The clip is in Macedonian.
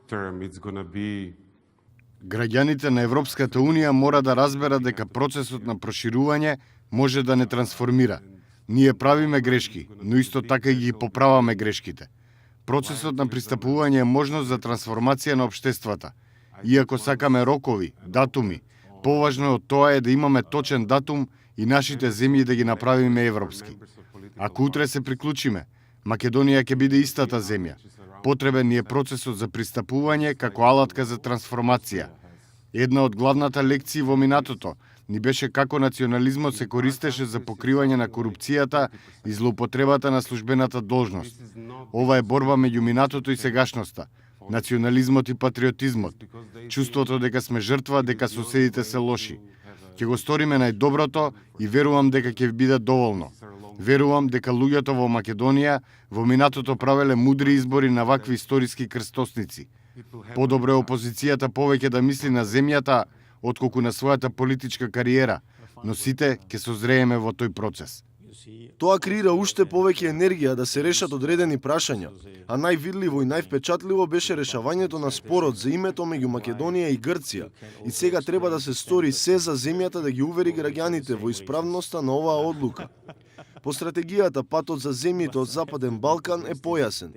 term, it's going to be Граѓаните на Европската Унија мора да разберат дека процесот на проширување може да не трансформира. Ние правиме грешки, но исто така и ги поправаме грешките. Процесот на пристапување е можност за трансформација на општествата. Иако сакаме рокови, датуми, поважно од тоа е да имаме точен датум и нашите земји да ги направиме европски. Ако утре се приклучиме, Македонија ќе биде истата земја. Потребен ни е процесот за пристапување како алатка за трансформација. Една од главната лекции во минатото ни беше како национализмот се користеше за покривање на корупцијата и злоупотребата на службената должност. Ова е борба меѓу минатото и сегашноста. Национализмот и патриотизмот. Чувството дека сме жртва, дека соседите се лоши. Ќе го сториме најдоброто и верувам дека ќе биде доволно. Верувам дека луѓето во Македонија во минатото правеле мудри избори на вакви историски крстосници. Подобро е опозицијата повеќе да мисли на земјата отколку на својата политичка кариера, но сите ќе созрееме во тој процес. Тоа креира уште повеќе енергија да се решат одредени прашања, а највидливо и највпечатливо беше решавањето на спорот за името меѓу Македонија и Грција. И сега треба да се стори се за земјата да ги увери граѓаните во исправноста на оваа одлука. По стратегијата, патот за земјите од Западен Балкан е појасен.